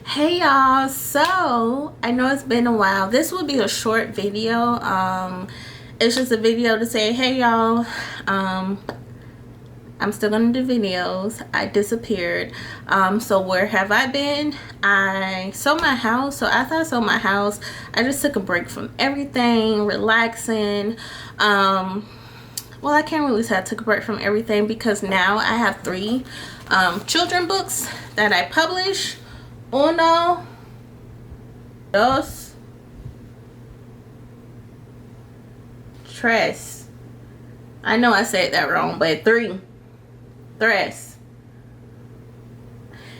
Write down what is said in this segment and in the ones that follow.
Hey y'all, so I know it's been a while. This will be a short video. It's just a video to say, hey y'all, I'm still gonna do videos. I disappeared. So where have I been? I sold my house. So after I sold my house, I just took a break from everything, relaxing. Well, I can't really say I took a break from everything because now I have 3 children books that I publish. 1, 2, 3. I know I said that wrong, but 3.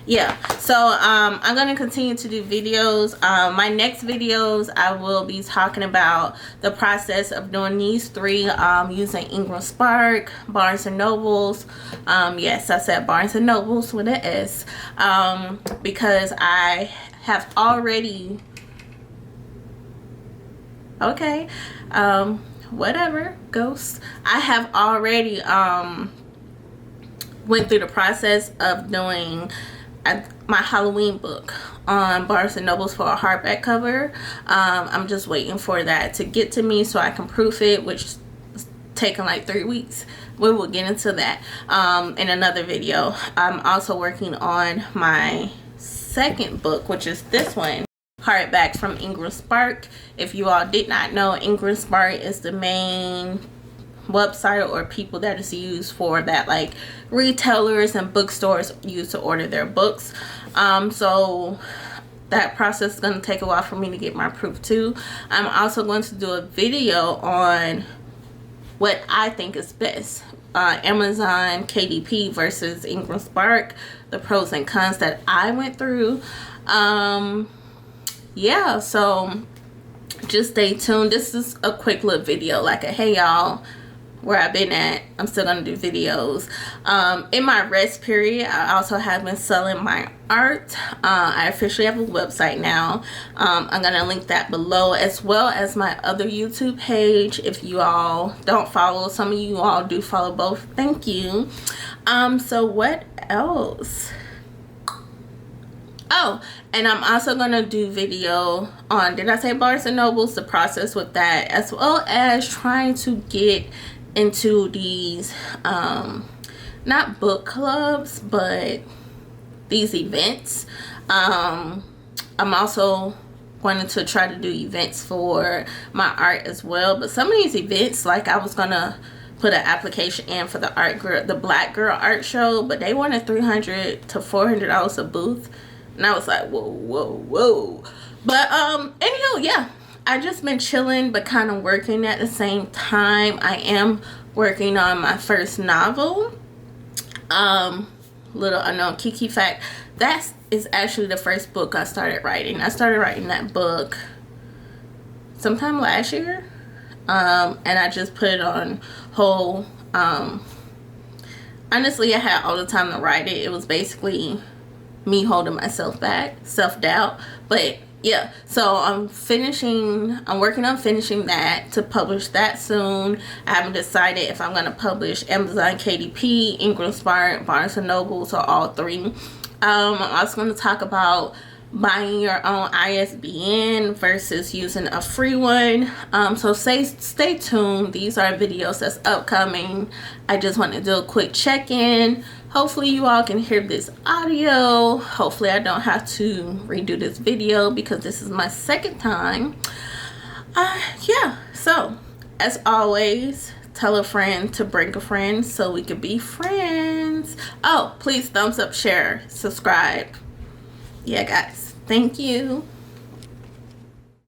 Yeah, so I'm gonna continue to do videos. My next videos I will be talking about the process of doing these 3 using IngramSpark, Barnes and Nobles. Yes, I said Barnes and Nobles with an S, because I have already whatever, ghost. I have already went through the process of doing my Halloween book on Barnes and Nobles for a hardback cover. I'm just waiting for that to get to me so I can proof it, which is taking like 3 weeks. We will get into that in another video. I'm also working on my second book, which is this one, hardback from IngramSpark. If you all did not know, IngramSpark is the main website or people that is used for that, like retailers and bookstores use to order their books. So that process is going to take a while for me to get my proof too. I'm also going to do a video on what I think is best, Amazon KDP versus IngramSpark, the pros and cons that I went through. Yeah, so just stay tuned. This is a quick little video, like a hey y'all, where I've been at. I'm still gonna do videos. In my rest period, I also have been selling my art. I officially have a website now. I'm gonna link that below, as well as my other YouTube page. If you all don't follow, some of you all do follow both, thank you. So what else? Oh, and I'm also gonna do video on, did I say Barnes and Nobles, the process with that, as well as trying to get into these not book clubs, but these events. I'm also wanting to try to do events for my art as well, but some of these events, like I was gonna put an application in for the Black Girl Art Show, but they wanted $300 to $400 a booth, and I was like, whoa. But anyhow, yeah, I just been chilling but kind of working at the same time. I am working on my first novel. Little unknown KeeKee fact, that is actually the first book I started writing. I started writing that book sometime last year, and I just put it on hold. Honestly, I had all the time to write it. It was basically me holding myself back, self-doubt. But yeah, so I'm working on finishing that to publish that soon. I haven't decided if I'm going to publish Amazon KDP, IngramSpark, Barnes and Nobles, or all 3. I'm also going to talk about buying your own ISBN versus using a free one. So stay tuned. These are videos that's upcoming. I just want to do a quick check-in. Hopefully you all can hear this audio. Hopefully I don't have to redo this video because this is my second time. Yeah, so as always, tell a friend to bring a friend so we could be friends. Oh, please thumbs up, share, subscribe. Yeah guys, thank you.